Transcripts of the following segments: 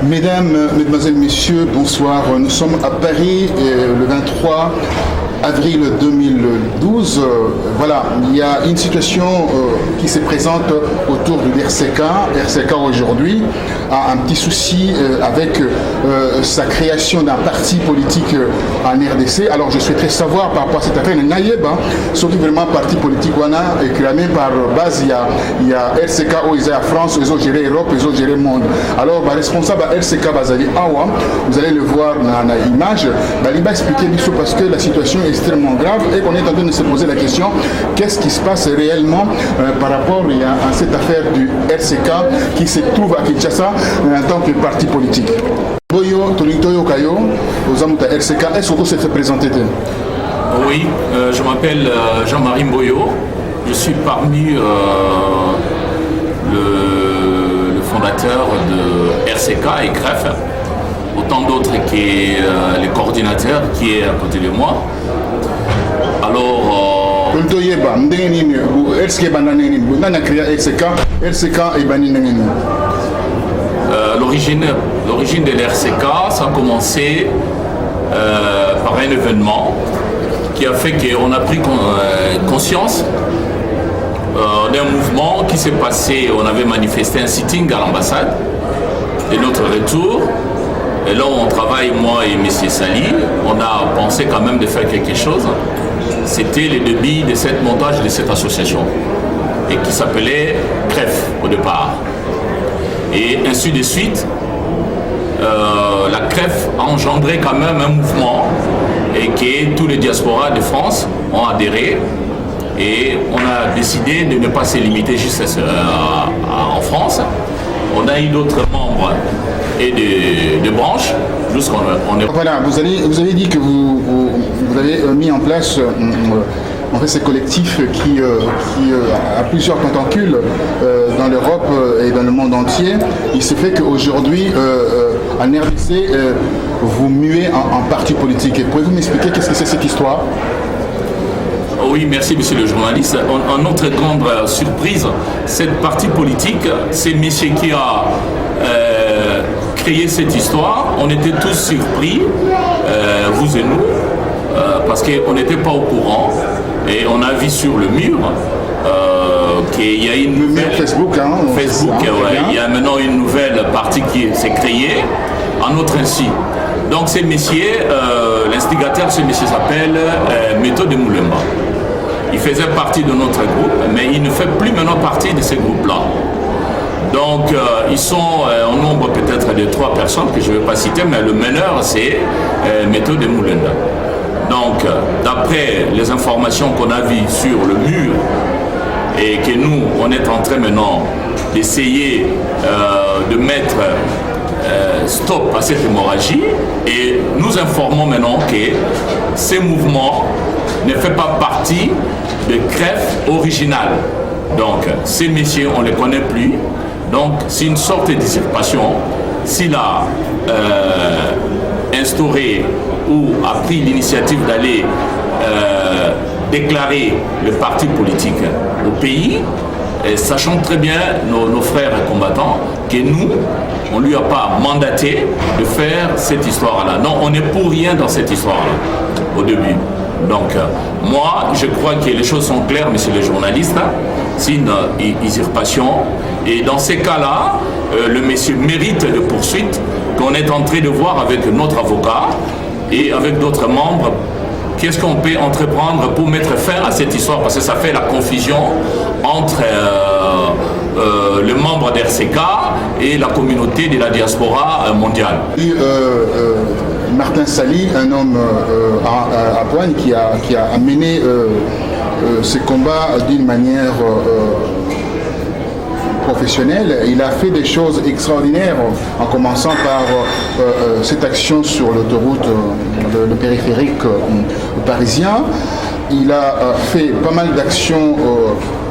Mesdames, Mesdemoiselles, Messieurs, bonsoir. Nous sommes à Paris le 23 avril 2012. Voilà, il y a une situation qui se présente autour du RCK. RCK aujourd'hui a un petit souci avec sa création d'un parti politique en RDC. Alors je souhaiterais savoir par rapport à cette affaire, surtout vraiment parti politique wana réclamé par base, il y a RCK où ils sont à France, ils ont géré l'Europe, ils ont géré le monde. Alors le responsable à RCK Bazali Awa, vous allez le voir dans l'image, il va expliquer parce que la situation est extrêmement grave et qu'on est en train de se poser la question qu'est-ce qui se passe réellement par rapport à cette affaire du RCK qui se trouve à Kinshasa en tant que parti politique. Boyo, Tolitoyo Kayo, aux amours de RCK, est-ce qu'on s'est fait présenter? Oui, je m'appelle Jean-Marie Mboyo, je suis parmi le fondateur de RCK et CREF, autant d'autres qui est les coordinateurs qui est à côté de moi. Alors, l'origine de l'RCK, ça a commencé par un événement qui a fait qu'on a pris conscience d'un mouvement qui s'est passé. On avait manifesté un sitting à l'ambassade. Et notre retour, et là où on travaille, moi et M. Sali, on a pensé quand même de faire quelque chose. C'était le début de cette montage de cette association et qui s'appelait CREF au départ. Et ainsi de suite, la CREF a engendré quand même un mouvement et que tous les diasporas de France ont adhéré. Et on a décidé de ne pas se limiter juste en France. On a eu d'autres membres et de branches jusqu'on est... Voilà, vous avez dit que vous avez mis en place en fait, ces collectifs qui a plusieurs tentacules dans l'Europe et dans le monde entier. Il se fait qu'aujourd'hui, en RDC, vous muez en parti politique. Pouvez-vous m'expliquer qu'est-ce que c'est cette histoire? Oui, merci monsieur le journaliste. En notre grande surprise, cette partie politique, c'est monsieur qui a créé cette histoire. On était tous surpris, vous et nous, parce qu'on n'était pas au courant. Et on a vu sur le mur qu'il y a une nouvelle... Facebook, il y a maintenant une nouvelle partie qui s'est créée en notre ainsi. Donc c'est monsieur, l'instigateur, ce monsieur s'appelle Méthode de Moulemba. Il faisait partie de notre groupe, mais il ne fait plus maintenant partie de ce groupe-là. Donc, ils sont au nombre peut-être de 3 personnes que je ne vais pas citer, mais le meneur, c'est Méthode de Moulenda. Donc, d'après les informations qu'on a vues sur le mur, et que nous, on est en train maintenant d'essayer de mettre stop à cette hémorragie, et nous informons maintenant que ces mouvements ne fait pas partie de CREF original. Donc, ces messieurs, on ne les connaît plus. Donc, c'est une sorte d'usurpation. S'il a instauré ou a pris l'initiative d'aller déclarer le parti politique au pays, et sachant très bien nos frères combattants que nous, on ne lui a pas mandaté de faire cette histoire-là. Non, on n'est pour rien dans cette histoire-là, au début. Donc, moi, je crois que les choses sont claires, monsieur le journaliste. C'est une usurpation. Et dans ces cas-là, le monsieur mérite de poursuite qu'on est en train de voir avec notre avocat et avec d'autres membres. Qu'est-ce qu'on peut entreprendre pour mettre fin à cette histoire? Parce que ça fait la confusion entre le membre d'RCK et la communauté de la diaspora mondiale. Martin Sali, un homme à Poigne qui a mené ce combat d'une manière professionnelle. Il a fait des choses extraordinaires en commençant par cette action sur l'autoroute, le périphérique parisien. Il a fait pas mal d'actions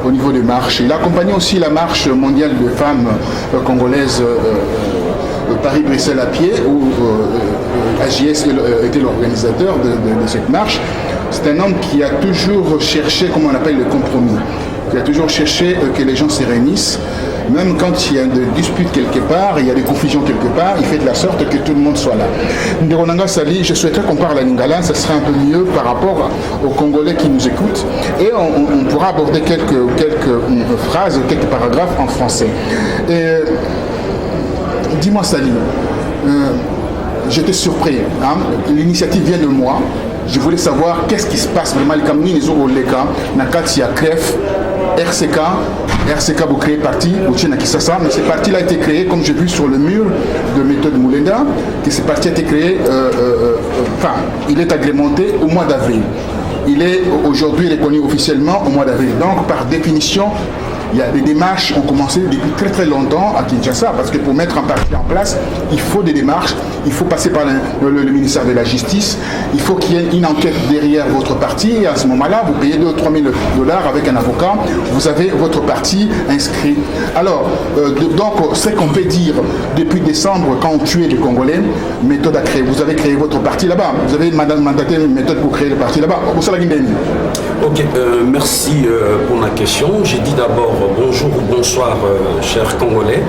au niveau des marches. Il a accompagné aussi la marche mondiale des femmes congolaises Paris-Bruxelles à pied, où AJS était l'organisateur de cette marche. C'est un homme qui a toujours cherché, comme on appelle, le compromis. Il a toujours cherché que les gens se réunissent, même quand il y a des disputes quelque part, il y a des confusions quelque part, il fait de la sorte que tout le monde soit là. Ndironanga Sali, je souhaiterais qu'on parle à Lingala, ça serait un peu mieux par rapport aux Congolais qui nous écoutent, et on pourra aborder quelques phrases, quelques paragraphes en français. Dis-moi Sali, j'étais surpris, hein? L'initiative vient de moi. Je voulais savoir qu'est-ce qui se passe vraiment les Camerounais les Oleka, Nakati Kref, RCK vous créez parti au Tchèque Kisasa, mais ce parti-là a été créé, comme j'ai vu sur le mur de méthode Moulenda, que ce parti a été créé, il est agrémenté au mois d'avril. Il est aujourd'hui reconnu officiellement au mois d'avril. Donc par définition, il y a des démarches qui ont commencé depuis très très longtemps à Kinshasa, parce que pour mettre un parti en place, il faut des démarches, il faut passer par le ministère de la Justice, il faut qu'il y ait une enquête derrière votre parti, et à ce moment-là, vous payez 2 000 ou 3 000 $ avec un avocat, vous avez votre parti inscrit. Alors, donc, ce qu'on peut dire, depuis décembre, quand on tuait les Congolais, méthode a créé, vous avez créé votre parti là-bas, vous avez mandaté une méthode pour créer le parti là-bas. Ok, merci pour la question. J'ai dit d'abord bonjour ou bonsoir, chers Congolais.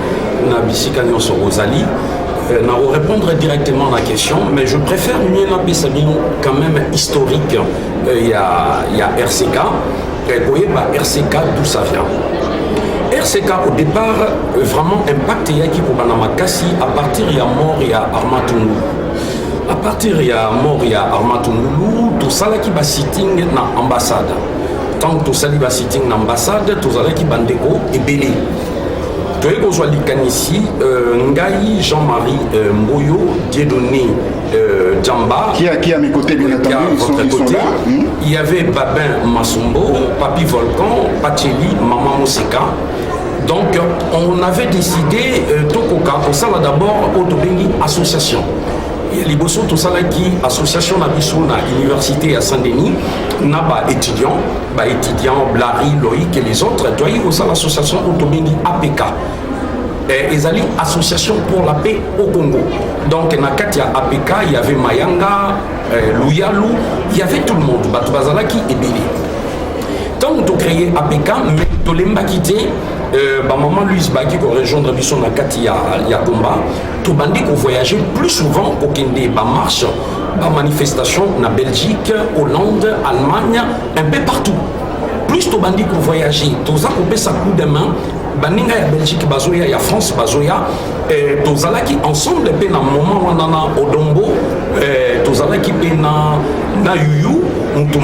Nabisi Kanyon Sorozali. N'a répondre directement à la question, mais je préfère mieux Nabisabino quand même historique. Il y a RCK. Vous voyez, RCK, d'où ça vient. RCK, au départ, vraiment impacté qui pour Banamakasi, à partir il y a mort, il y a Armatungu. À partir il y a mort, il y a Armatungu, tout ça là qui va sitting dans l'ambassade. Tant que tout ça va sitting dans l'ambassade, tout ça là qui va ndeko et belé. Tu es besoin de ici, Ngaï, Jean-Marie Mboyo, Dieudonné Djamba. Qui est à mes côtés, bien entendu, ils sont là. Il y avait Babin Massombo, Papi Volcan, Pacheli, Maman Moseka. Donc, on avait décidé, Tokoka, pour ça, d'abord, Autobengi Association. Il y a les tout ça là qui association à l'université à Saint-Denis, n'a pas étudiants, Blary, Loïc et les autres, il y a aussi l'association Autobengi APK. Et ils allaient association pour la paix au Congo. Donc, dans Katia APK, il y avait Mayanga, Louyalou, il y avait tout le monde, Batubazalaki et Béli. Donc, on a créé APK, mais on l'a quitté. Maman Louise Baki qui rejoindre Bisson na Katia Yakomba, tout bandi qu'on voyageait plus souvent au Kende, marche, manifestation na Belgique, Hollande, Allemagne, un peu partout. Plus tout bandi qu'on voyageait, tout ça qu'on peut sa coup de main, baninga ya Belgique bazoya, ya France bazoya, tout ça là qui ensemble pe na moment on a Odombo, tout ça là qui pe na Yuyu.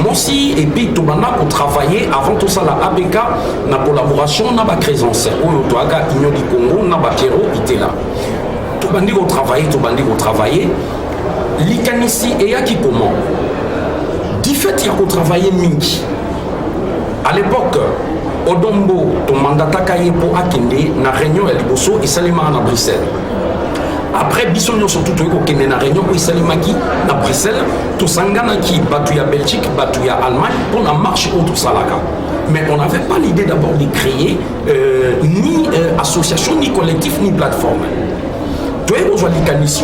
Aussi, et puis tout le monde pour travailler avant tout ça la ABK la collaboration n'a pas présence ou toi gars Union du Congo n'a pas Pierrot était là tout le monde travailler l'ikanisi et à qui comment du fait il y a travailler mingi à l'époque Odombo ton mandat takaye pour akende na réunion à Liboso et Salima à Bruxelles. Après, Bissonio surtout qui est en réunion où Salimaki à Bruxelles, tout Sangana qui battu à Belgique, battu à Allemagne pour la marche autour de Salaka. Mais on n'avait pas l'idée d'abord de créer ni association, ni collectif, ni plateforme. Tu es aujourd'hui ici,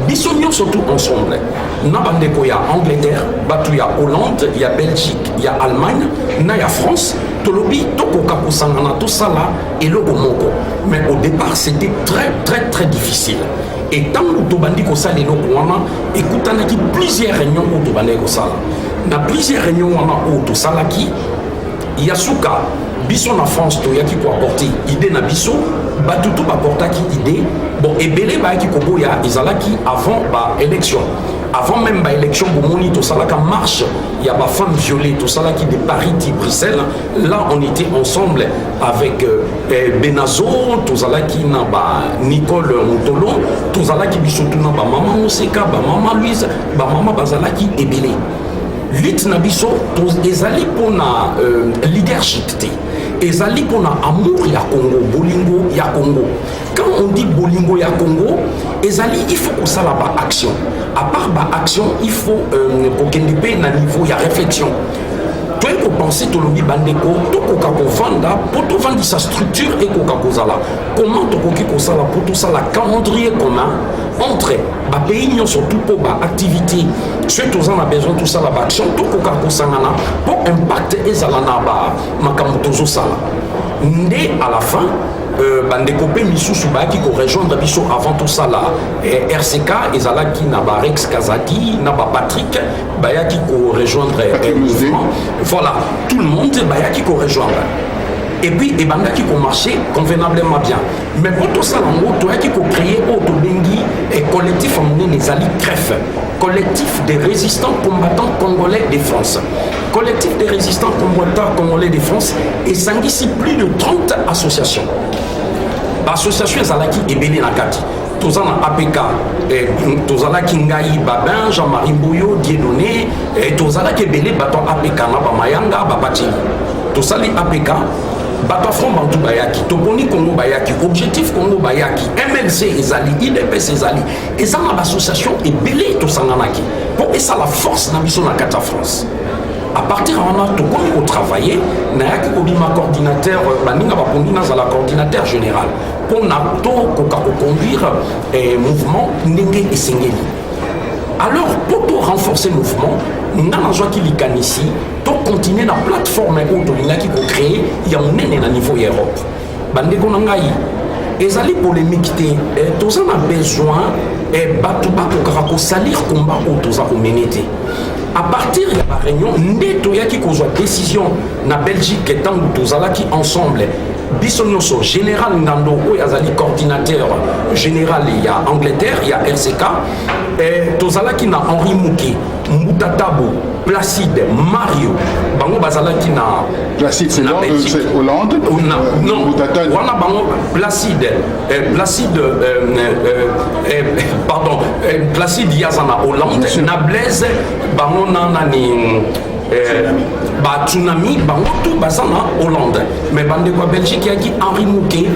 Bissonio surtout ensemble. Nabandeko, il y a Angleterre, battu à Hollande, il y a Belgique, il y a Allemagne, il y a France. Tolobi, Tokoka Sangana, tout ça là, et le Moko. Mais au départ, c'était très très très difficile. Et tant que Tobandi Kosa les Lokoana, écoute, on a dit plusieurs réunions au Tobandi Kosa. Dans plusieurs réunions, on a au Tosalaki, Yasuka, Bisson en France, Toyaki pour apporter idée na Bisso, Batutu apporta qui idée, bon, et Belé Baaki Koboya, Izalaki avant l'élection. Avant même l'élection, tout ça là qui marche, il y a des femmes violées, tout ça là qui de Paris, Bruxelles. Là, on était ensemble avec Benazo, tout ça là qui n'a pas Nicole Moutolo, tout ça là qui surtout n'a pas Maman Moseka, Maman Louise, Maman Bazalaki et Belé. Lit na biso, ils allaient pour la leadership. Ils allaient pour l'amour ya Congo, Bolingo ya Congo. Quand on dit Bolingo ya Congo, ils allaient, il faut que ça là bas action. À part bas action, il faut qu'aucun épée na niveau ya réflexion. Tu es penser tout le bandeko, tout coca vanda, pour tout vendre sa structure et coca kozala. Comment tu coca kozala pour tout ça la calendrier commun entre ba pays surtout pour ba activité. Surtout on a besoin tout ça la action tout coca kozangana pour impact ezala na ba makamutozo sala. Ndé à la fin bandekopé misusu bayaki ko rejoindre biso avant tout ça là RCK ezalaki na ba Rex Kazadi na ba Patrick bayaki ko rejoindre mouvement. Voilà, tout le monde bayaki ko rejoindre. Et puis ebandaki ko marcher convenablement bien. Mais pour tout ça lango toyaki ko créer auto bengi et collectif emmené les ali CREF, collectif des résistants combattants congolais de France. Collectif des résistants combattants congolais de France et sangisi plus de 30 associations. Association ezalaki ebele na kati. Tozana APK, tozalaki ngai Babin, Jean-Marie Mboyo, Dieudonné, tozalaki ebele bato APK na ba Mayanga, ba Patili. Tozali APK, bato Front Bantu bayaki, Toponi Congo bayaki, Objectif Congo bayaki, MLC ezali, IDPS ezali. Ezana ba association ebele tosanganaki. Pour esa la force na biso na kata France. À partir de là, tout comme on travaillait, on a un coordinateur, la coordinateur général pour conduire le mouvement Ndenge et Sengeli. Alors, pour renforcer le mouvement, on a besoin qu'il y ici, pour continuer la plateforme qui a créé, il y a un niveau Europe. Bandeko Nangaï, et ali polémique, tous on a besoin de salir combat autour de l'humanité. À partir de la réunion, nous avons une décision na Belgique étant tous ensemble. Bissonyoso, général Ngando, Yazali coordinateur général, il y a Angleterre, il y a RCK, Tozalaki na Henri Mouki, Moutatabu, Placide, Mario, Bango Bazalaki na. Placide, c'est Hollande. Non, on a Bango Placide, Placide Yazana Hollande, na Blaise, Bango Nanani. Tsunami, tout basana Hollande. Mais bande quoi Belgique qui Henri Mouquet,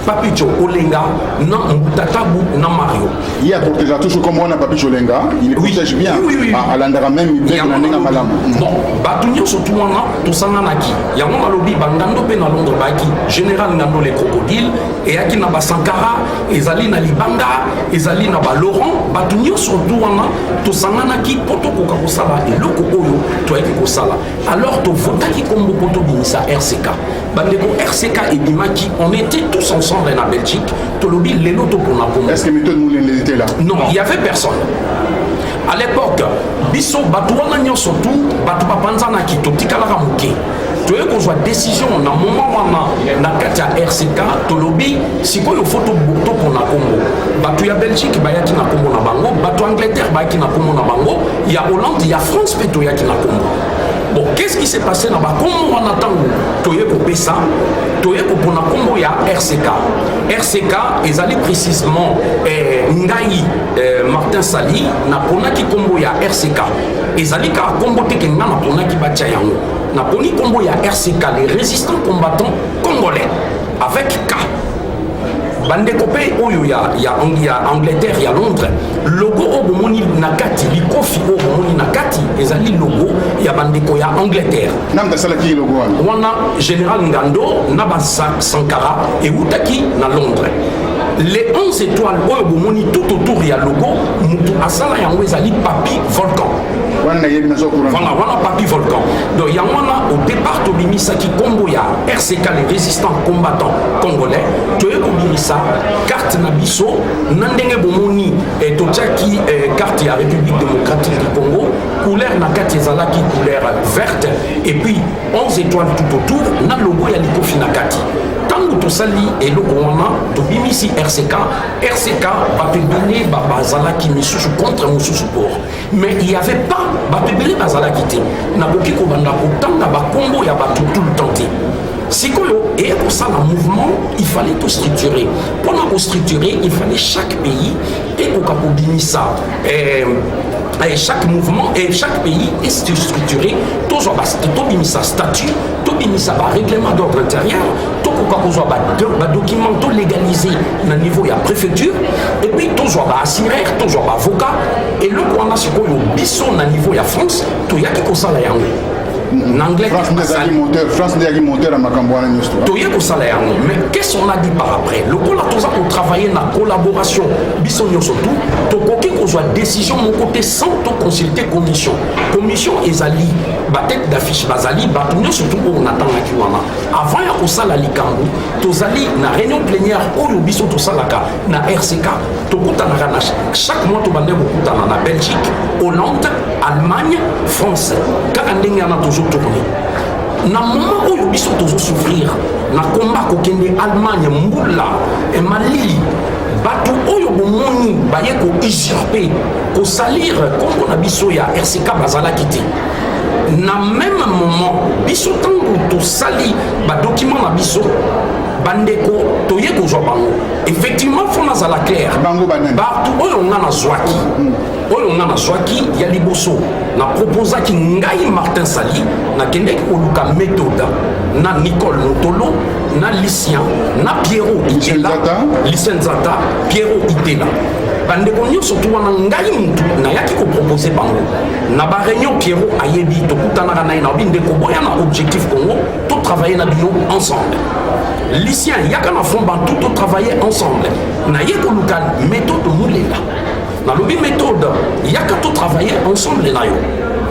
Papicho Olenga, non Tatabu, non Mario. Il y a déjà toujours comme on a Papicho Olenga, il protège bien. Oui. À l'endroit même, il y a un malam. Bon, Batunio surtout on a tout ça naki. Il y a un lobby bandando pe na Londres baki, général nando les crocodiles et aki na Basankara, ezali na Libanga, ezali na ba Laurent, Batunio surtout on a tout ça naki poto ko ka sala et loko oyo to eki ko sala. Alors to vota ki kombo poto binisa RCK. Bandeko RCK et Bimaki, on était tous ensemble en Belgique, to lobby les loto pour na kombo. Est-ce que Méthode Moulin était là? Non, il y avait personne. À l'époque, biso batouana nyo surtout batoupa panzana ki to tikala ka muke. Tu veux qu'on soit décision na moment na katia RCK to lobby sikoyo photo boto pour na Congo. Batou ya Belgique bayaki na Congo na bango, batou Angleterre bayaki na Congo na bango, il y a Hollande, il y a France pe to yaki na Congo. Bon, qu'est-ce qui s'est passé là-bas? Comment on attend Toye Kopesa, Toye Kopona Congo, il y a RCK. RCK, ils allaient précisément Ngaï, Martin Sali, Napona qui Congo, il y a RCK. Ils allaient qu'à Congo, Tekena, Napona qui Batia Yango. Naponi Congo, il y a RCK, les résistants combattants congolais, avec K. Bandekopé, il y a Angleterre, il y a Londres. Logo Obomoni Nakati, Likofi Obomoni Nakati, les alliés logo, il y a Bandeko, il y a Angleterre. Namda Salaki logo. On a Général Ngando, Nabasa Sankara et Outaki na Londres. Les 11 étoiles Obomoni tout autour, il y a logo, Moutou Asala Yango Ezali Papi Volcan. Voilà, voilà Papi Volcan. Donc il y a au départ Tobimisa qui Congo, il y a RCK, les résistants combattants congolais, Toye Kobimisa, carte Nabiso, Nandenge Bomoni, et Tochaki, carte de la République démocratique du Congo, couleur Nakati Zalaki, couleur verte, et puis 11 étoiles tout autour, na logo ya Likofi Nakati. Tant que Sali et le Rwanda, Tobimisi RCK va te donner Bazalaki Misusu contre Misusu pour. Mais il n'y avait pas Batebele Bazalaki. Naboki Kobanda, autant na Bakongo, il y a tout le temps. Et pour ça, le mouvement, il fallait tout structurer. Pour nous structurer, il fallait chaque pays et pour ça. Et chaque mouvement et chaque pays est structuré. Tout ça statut, tout ça règlement d'ordre intérieur, tout document tout légalisé au niveau de la préfecture, et puis tout ça assuré, tout ça avocat. Et le qu'on a ce qu'on a au niveau de la France, tout y a qui ça là. N'anglais France des agriculteurs à Macamboana News. Mais qu'est-ce qu'on a dit par après? Le coup là, tout ça pour travailler dans la collaboration. Bisogno surtout, tu peux soit décision mon côté sans te consulter commission. Commission ezali, tête d'affiche bazali, surtout on attend la kiwana. Avant il y a ça la likambo, tozali na réunion plénière au biso tout ça na RCK, to kutana chaque mois to bande kutana na Belgique, Hollande, Allemagne, France. Car ndenge na toujours tourné. Na moment où biso toujours souffrir, na combat ko kende Allemagne, Mbula et Mali. Bato oyo bomoni baye ko usurper ko salir comme on a biso ya RCK bazala kité na même moment biso tango to sali ba document na biso bandeko to ye ko bango effectivement faut na zala clair bango banane bato oyo ngana zwaki oyo ngana zwaki ya liboso na proposa ki ngai Martin Sali na kende ko luka méthode na Nicole Notolo na Lucien na Pierrot Itela Lucien Zata Pierrot Itela bandeko nyonso to wana ngai mutu na yaki ko proposer bango na ba réunion Pierrot ayebi to kutana na ina bindeko boya na objectif Congo to travailler na bino ensemble Lucien yaka na fond bantu to travailler ensemble na yeko luka méthode mulela na lobi méthode yaka to travailler ensemble na yo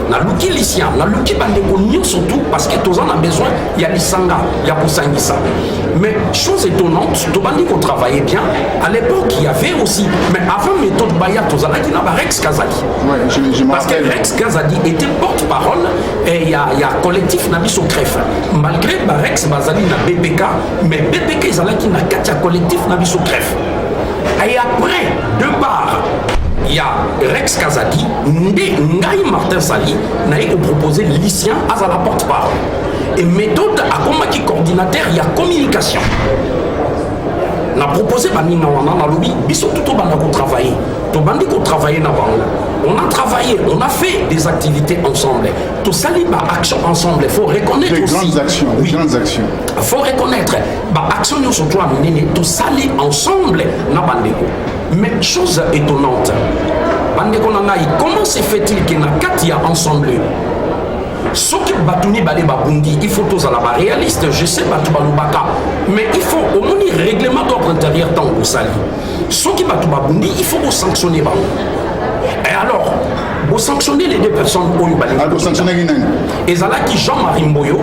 na luki Lucien na luki bandeko nyonso surtout parce que tous en a besoin il y a lisanga il y a kusangisa mais chose étonnante to bandi qu'on travaillait bien à l'époque il y avait aussi mais avant méthode Baya tous en a qui n'a pas Rex Kazadi parce que Rex Kazadi était porte-parole et il y a collectif Nabiso Cref malgré Rex Bazali na BPK mais BPK ils allaient qui n'a qu'à collectif Nabiso Cref et après deux barres il y a Rex Kazadi, Ngai Martin Sali, n'a proposé Lucien à la porte-parole. Et méthode à comment qui coordinateur, il y a communication. N'a proposé Banina Wana, n'a lobby, biso tout au banda qu'on travaille. Tout bandi qu'on travaille na bango. On a travaillé, on a fait des activités ensemble. Tout ça, les actions ensemble. Il faut reconnaître des aussi. Grandes actions, oui. Des grandes actions. Il faut reconnaître. Action nous surtout à mener. Tout ça, les ensemble na bandeko. Mais chose étonnante, bandeko nangai, comment se fait-il que na katia ensemble? Ce qui batuni balé babundi, il faut tous à la réaliste, je sais pas tout balubaka, mais il faut au moins règlement d'ordre intérieur tant que ça. Ce qui batu babundi, il faut vous sanctionner. Et alors, vous sanctionnez les deux personnes au Yubali. Vous sanctionnez qui? Et ça là qui Jean-Marie Mboyo,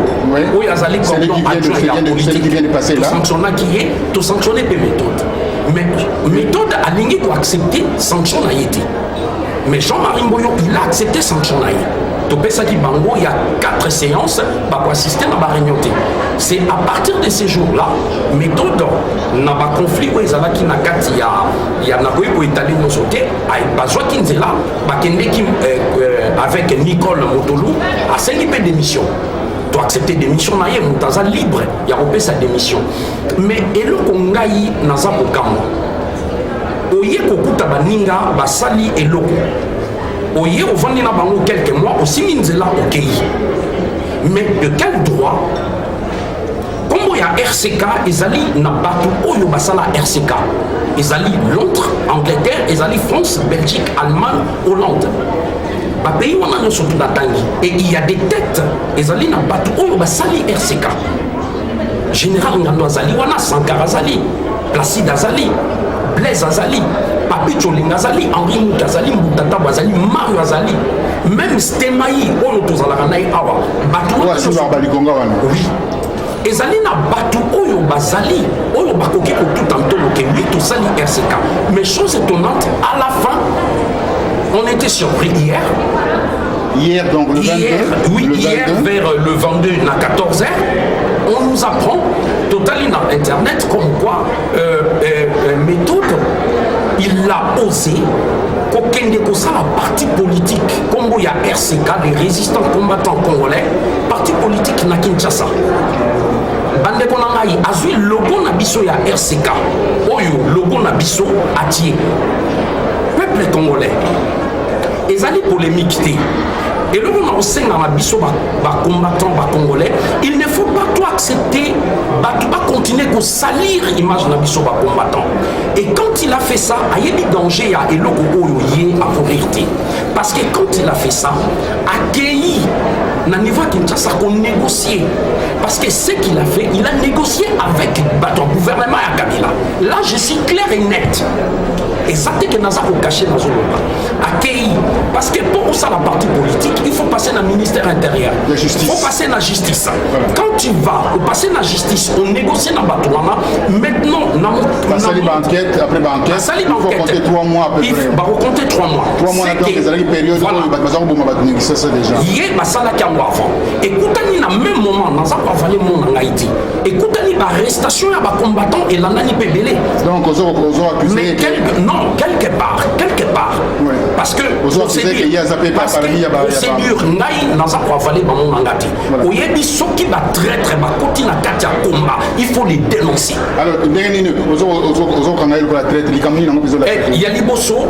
où il y a Zali Cordon adjoint à la politique, tout sanctionner qui est, tout sanctionner des méthodes. Mais méthode a ligné pour accepter sanction à été. Mais Jean-Marie Mboyo, il a accepté sanction à été. Topé ça qui bango, il y a 4 séances pour assister à la réunion. C'est à partir de ces jours-là, méthode n'a pas conflit où ils avaient qui n'a qu'à il y a n'a pas eu pour étaler nos sautés, avec Bazoua Kinzela, avec Nicole Motolo, à 5 démission. Tu as accepté démission, naïe, Moutaza libre, il y a repé sa démission. Mais et le Kongaï n'a pas pour Kamo. Oye Kokuta Baninga, Basali et Loko. Oye au Vandina Bango quelques mois, aussi Minzela au Kei. Mais de quel droit? Comme il y a RCK, Ezali n'a pas tout Oyo Basala RCK. Ezali Londres, Angleterre, Ezali France, Belgique, Allemagne, Hollande. Pays où on a surtout la tangi. Et il y a des têtes. Ezali n'a pas tout Oyo Basali RCK. Général Ngando Azali, Wana Sankara Azali, Placide Azali, Blaise Azali, Papi Choling Azali, Henri Mout Azali, Moutata Azali, Mario Azali, même Stemaï, Oyo Tozalaranai Awa, oui. Ezali na Batu Oyo Bazali, Oyo Bakoki au tout en tout, lui tout sali RCK. Mais chose étonnante, à la fin, on était surpris hier. Hier, donc le 22. Oui, le hier 22. vers le 22 à 14h, on nous apprend, totalement sur Internet, comme quoi méthode, il a osé qu'aucun de ça la parti politique, comme il y a RCK, les résistants combattants congolais, parti politique na Kinshasa. Bande konangai azui logo na biso ya RCK. Oyo logo na biso atie. Peuple congolais. Ezali polémique. Et là, on a aussi un combattant congolais. Il ne faut pas tout accepter, pas continuer à salir l'image de biso combattant. Et quand il a fait ça, il y a des dangers à l'eau à pourrir. Parce que quand il a fait ça, accueilli na niveau Kinshasa qu'on négocie. Parce que ce qu'il a fait, il a négocié avec le gouvernement à Kabila. Là, je suis clair et net. Et ça, c'est que nous avons caché dans le accueilli. Parce que pour ça, la partie politique, il faut passer dans le ministère intérieur. Il faut passer dans la justice. Voilà. Quand tu vas passer dans la justice, on négocie dans le Batouana. Maintenant, passer l'enquête, après l'enquête, il faut compter 3 mois à peu près. Il faut compter 3 mois. 3 mois d'attente, c'est la période où il va ça déjà. Il y a ça qui avant. Écoutez, dans le même moment, nous avons parlé en Haïti. Écoutez, l'arrestation des combattants et l'année pébélé. Donc, ils ont accusé. Mais quelque part. Ouais. Parce que procédure il faut les dénoncer. Alors, il y a les bossos.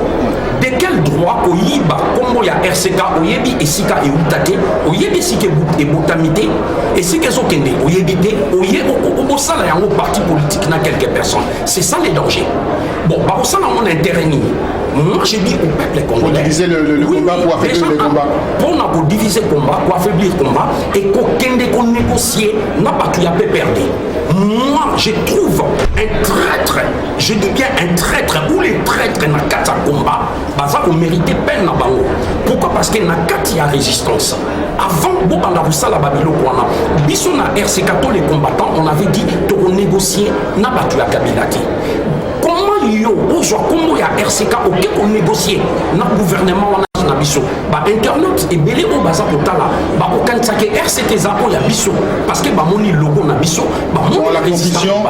De quel droit Oyiba, comme il y a RCK, Oyebi et Sika et Outake, Oyebi Sika et Boutamité, et Sika Zokende, Oyebite, Oyebi, Obosala et un parti politique dans quelques personnes. C'est ça les dangers. Bon, par ça, on a intérêt. Moi, j'ai dit au peuple congolais. Pour diviser le combat, pour affaiblir le combat. Pour diviser le combat, pour affaiblir le combat, et qu'on négocie, n'a pas tout à perdu. Moi, je trouve un traître, je dis bien un traître, ou les traîtres dans le combat, ça qu'on méritait peine dans le. Pourquoi? Parce que dans le y a résistance. Avant, on a vu ça la Babylone. Bisson na RCK, les combattants, on avait dit de négocier, n'a pas tout à Kabilati. Comment il y a RCK au négocier dans le gouvernement na biso ba internet et belé au baza potala ba okansake RCT zako ya biso parce que ba moni logo na biso ba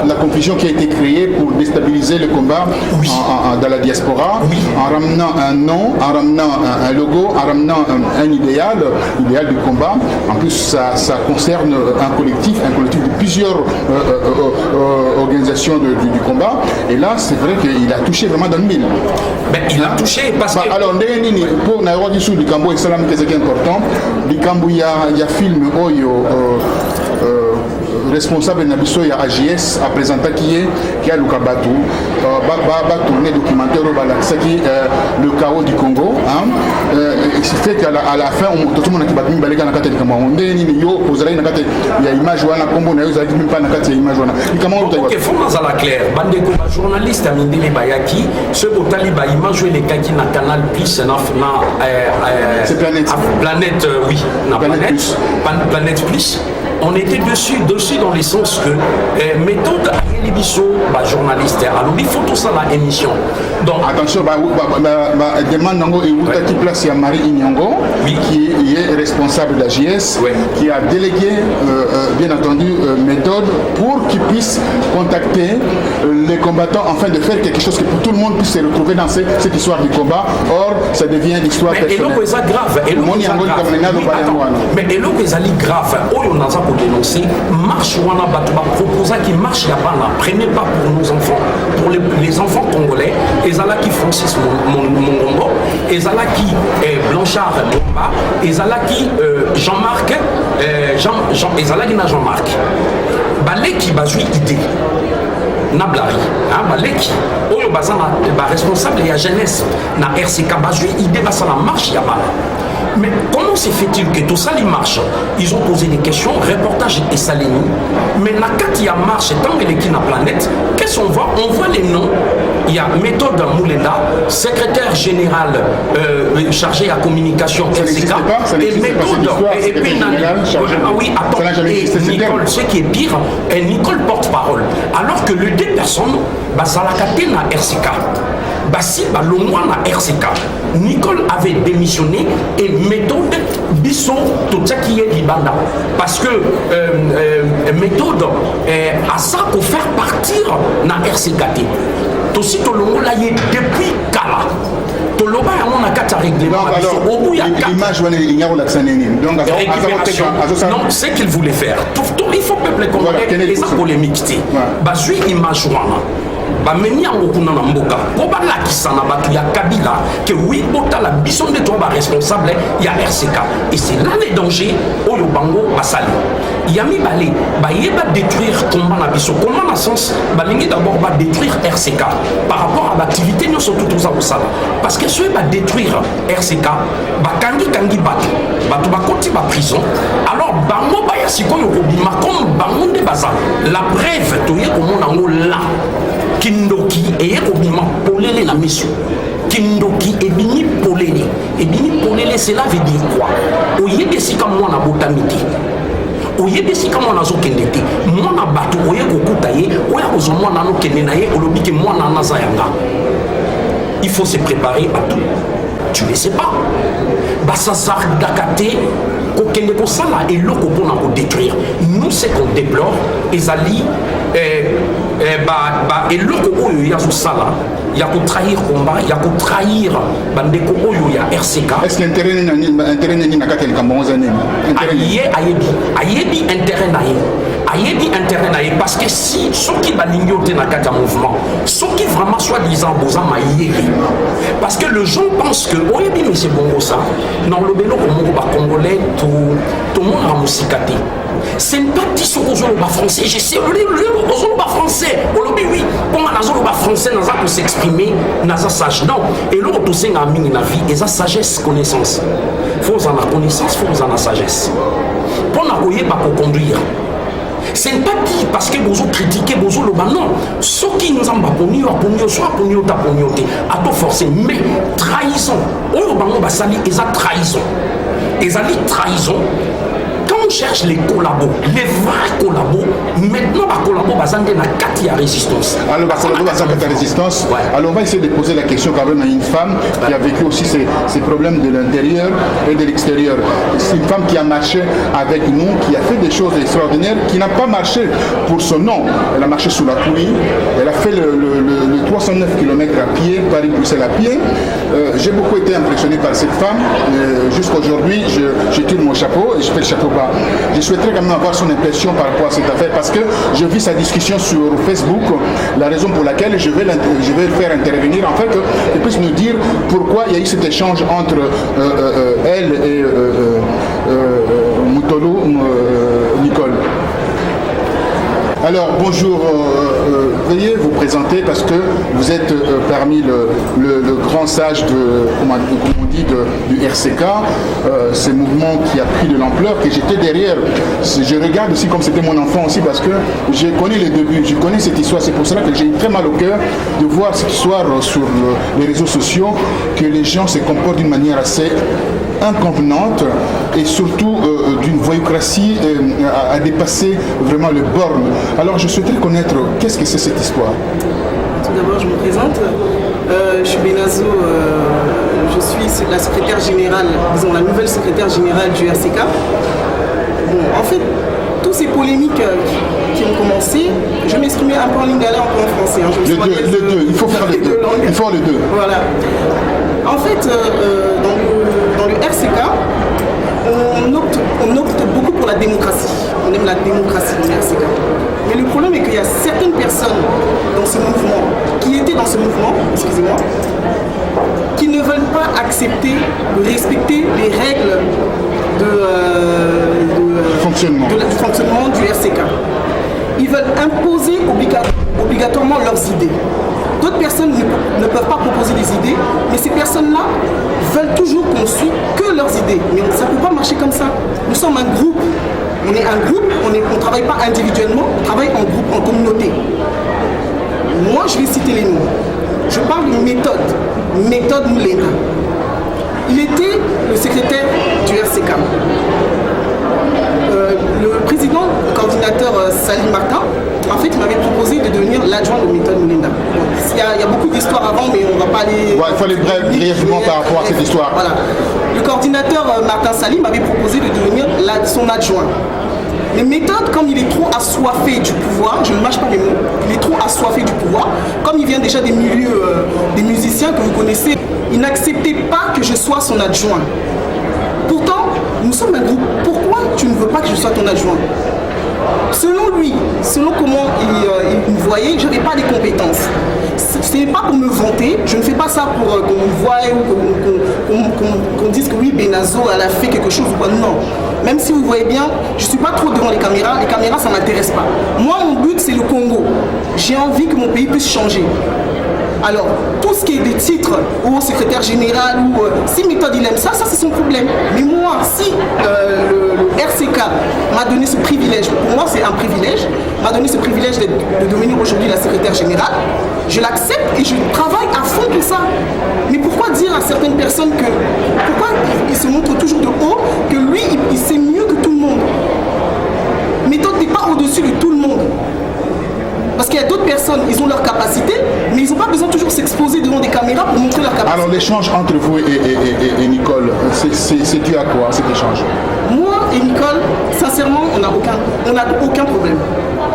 la confusion qui a été créée pour déstabiliser le combat dans la diaspora en ramenant un nom, en ramenant un logo, en ramenant un idéal du combat. En plus ça concerne un collectif de plusieurs organisations du combat, et là c'est vrai qu'il a touché vraiment dans le mille. Ben, il a touché parce que alors pour Nairobi du Cambo et Salam, qui est important, du Cambo il y a film Oyo responsable Nabiso il y a AGS à présenter qui a le Kabatu va tourner documentaire qui le chaos du Congo, ce qui fait qu'à la fin tout le monde a battu baléga na kati kama on ndeni yo ozali na kati ya image wana Congo na yo ozali même pas na kati ya image wana kama OK faut dans la clair bande ko journaliste a mindele bayaki ce botali ba image les kaki na Canal Plus na c'est Planète oui na Planète Plus. On était dessus dans le sens que méthode Alibiso, journaliste, alors il faut tout ça dans l'émission. Donc attention, demande Nango et Outaki place il y a Marie Inyongo, qui est responsable de la JS, qui a délégué bien entendu méthode pour qu'il puisse contacter les combattants afin de faire quelque chose que pour tout le monde puisse se retrouver dans cette histoire du combat. Or, ça devient l'histoire personnelle. Et là, c'est grave. Mais et là, c'est grave. On a pour dénoncer, marche wana batuba proposa qui marche là bas là, prenez pas pour nos enfants, pour les enfants congolais, et là qui Francis Mongombo, et là qui Blanchard Momba, et là qui Jean-Marc, et là qui Jean-Marc, balé qui bazui idée. Nablari, baleki, oyo bazana responsable de la jeunesse na RCK bazui idée basa la marche ya bala. Mais comment se fait-il que tout ça marche? Ils ont posé des questions, reportage et Salini. Mais la Katia marche, tant qu'elle est qui na planète, qu'est-ce qu'on voit? On voit les noms. Il y a Méthode Moulenda, secrétaire général chargé à communication RCK, et Méthode, et puis oui, attends, et Nicole, ce qui est pire, et Nicole porte-parole. Alors que les deux personnes, Salakate na RCK. Bassi Balongwa na RCK. Nicole avait démissionné et Méthode Bisson tout ça qui est Libanda. Parce que Méthode a ça pour faire partir na RCK. Tout si Tolongo là depuis Kala. Toloba on a 4 règlements. Au bout il y a 4 images il y a donc récupération. Non, c'est qu'il voulait faire. Il faut peuple congolais les polémiques. Basui image wana. bameni yango kuna na mboka po balakisa na bato ya Kabila que oui botala biso nde to responsable ya RCK et c'est là le danger oyo bango basali ya mibale bayeba détruire combat na biso comment na sens balingi d'abord ba détruire RCK par rapport à l'activité nous surtout tout ça osala parce que ceux ba détruire RCK bakangi bato bakoti ba prison alors bango baya sikoyo kobima comme bango nde baza la preuve toye komona ngo là kindoki eye kobima polele na mission kindoki ebini polele cela veut dire quoi oyebi sika mwana botamiti oyebi sika mwana azokende te mwana bato oye kokuta ye oya kozwa mwana anokende na ye olobi ke mwana anaza yanga il faut se préparer à tout tu ne sais pas basazardaka te kokende kosala eloko mpona kodétruire nous ce qu'on déplore ezali eloko oyo ya kosala ya kotrahir combat ya kotrahir bandeko oyo ya RCK. Est-ce que l'intérêt nini na kati ya likambo ngo nini ayebi intérêt na ye parce que si soki balingi ote na kati ya mouvement soki vraiment soi-disant boza mayele parce que le gens pense que oyebi monsieur bongo ça na lobelo ko moko ba congolais tout monde a musikate c'est pas dit ce qu'on ba français je sais le ba français olobi oui pour na zo ba français na za ko s'exprimer na za sage non et le to senga mingi na vie et ça sagesse connaissance faut en la connaissance faut en la sagesse pour na koyeba ko conduire. C'est pas dit parce que vous critiquez vous le non ce qui nous en va soit pour nous à forcer mais trahison on va sali et ça trahison quand on cherche les collabos les vrais collabos maintenant les collabos basés na katia résistance alors résistance ouais. Alors on va essayer de poser la question quand même à une femme qui a vécu aussi ces problèmes de l'intérieur et de l'extérieur. C'est une femme qui a marché avec nous, qui a fait des choses extraordinaires, qui n'a pas marché pour son nom. Elle a marché sous la pluie, elle a fait le 309 km à pied, Paris-Bruxelles à pied. J'ai beaucoup été impressionné par cette femme. Jusqu'aujourd'hui, je tire mon chapeau et je fais le chapeau bas. Je souhaiterais quand même avoir son impression par rapport à cette affaire parce que je vis sa discussion sur Facebook, la raison pour laquelle je vais le faire intervenir en fait, qu'il puisse nous dire pourquoi il y a eu cet échange entre elle et Moutolo Nicole. Alors bonjour, veuillez vous présenter parce que vous êtes parmi le grand sage comme on dit, du RCK, ce mouvement qui a pris de l'ampleur, que j'étais derrière. Je regarde aussi comme c'était mon enfant aussi parce que je connais les débuts, je connais cette histoire. C'est pour cela que j'ai eu très mal au cœur de voir cette histoire sur les réseaux sociaux, que les gens se comportent d'une manière assez inconvenante et surtout d'une voyoucratie à dépasser vraiment le borne. Alors je souhaiterais connaître qu'est-ce que c'est cette histoire. Tout d'abord je me présente, je suis Benazo, je suis la secrétaire générale, disons la nouvelle secrétaire générale du RCK. Bon, en fait, toutes ces polémiques qui ont commencé, je m'exprimais un peu en lingala, un peu en français. Hein. Les deux, il faut faire les deux. Il faut les deux. Voilà. En fait, dans le RCK, on opte beaucoup pour la démocratie. On aime la démocratie dans le RCK. Mais le problème est qu'il y a certaines personnes dans ce mouvement, qui étaient dans ce mouvement, excusez-moi, qui ne veulent pas accepter de respecter les règles du fonctionnement du RCK. Ils veulent imposer obligatoirement leurs idées. D'autres personnes ne peuvent pas proposer des idées, mais ces personnes-là veulent toujours qu'on suive que leurs idées. Mais ça ne peut pas marcher comme ça. Nous sommes un groupe. On est un groupe, on ne travaille pas individuellement, on travaille en groupe, en communauté. Moi, je vais citer les noms. Je parle d'une méthode Moulena. Il était le secrétaire du RCK. Le président, le coordinateur Salim Martin, en fait, il m'avait proposé de devenir l'adjoint de méthode Moulenda. Il y a beaucoup d'histoires avant, mais on ne va pas aller... Ouais, il faut aller brièvement par rapport à cette histoire. Voilà. Le coordinateur Martin Salim m'avait proposé de devenir son adjoint. Les méthodes, comme il est trop assoiffé du pouvoir, je ne mâche pas les mots, il est trop assoiffé du pouvoir, comme il vient déjà des milieux, des musiciens que vous connaissez, il n'acceptait pas que je sois son adjoint. Pourtant, nous sommes un groupe. Pourquoi tu ne veux pas que je sois ton adjoint? Selon lui, selon comment il me voyait, je n'avais pas les compétences. Ce n'est pas pour me vanter, je ne fais pas ça pour qu'on me voie ou qu'on dise que oui, Benazo elle a fait quelque chose ou quoi. Non. Même si vous voyez bien, je ne suis pas trop devant les caméras ça ne m'intéresse pas. Moi, mon but, c'est le Congo. J'ai envie que mon pays puisse changer. Alors, tout ce qui est des titres au secrétaire général ou si Méthode il aime ça c'est son problème. Mais moi, si le RCK m'a donné ce privilège, pour moi c'est un privilège, m'a donné ce privilège de devenir aujourd'hui la secrétaire générale, je l'accepte et je travaille à fond pour ça. Mais pourquoi dire à certaines personnes que, pourquoi il se montre toujours de haut, que lui il sait mieux que tout le monde? Méthode n'est pas au-dessus de tout le monde. Parce qu'il y a d'autres personnes, ils ont leur capacité, mais ils n'ont pas besoin de toujours s'exposer devant des caméras pour montrer leur capacité. Alors l'échange entre vous et Nicole, c'est dû à quoi cet échange? Moi et Nicole, sincèrement, on n'a aucun problème.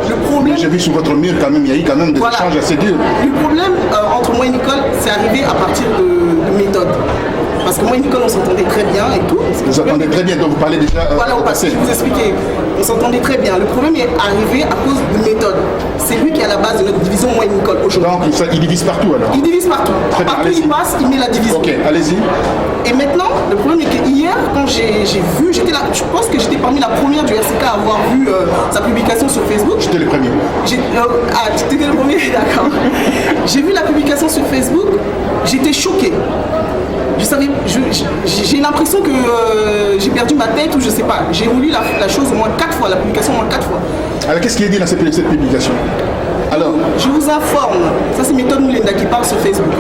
Le problème... J'ai vu sur votre mur quand même, il y a eu quand même des échanges assez durs. Le problème entre moi et Nicole, c'est arrivé à partir de Méthode. Parce que moi et Nicole, on s'entendait très bien et tout. Vous entendez très bien, donc vous parlez déjà voilà, au passé. Je vous expliquer. On s'entendait très bien. Le problème est arrivé à cause de Méthode. C'est lui qui est à la base de notre division, moi et Nicole, aujourd'hui. Donc il divise partout alors? Il divise partout. Très bien, partout il passe, il met la division. Ok, allez-y. Et maintenant, le problème est que hier, quand j'ai vu, j'étais là, je pense que j'étais parmi la première du RCK à avoir vu sa publication sur Facebook. J'étais le premier. Tu étais le premier, d'accord. J'ai vu la publication sur Facebook, j'étais choqué. J'ai l'impression que j'ai perdu ma tête ou je sais pas. J'ai relu la chose au moins 4 fois, la publication au moins 4 fois. Alors qu'est-ce qui est dit dans cette publication? Alors, je vous informe, ça c'est Méthode Moulenda qui parle sur Facebook.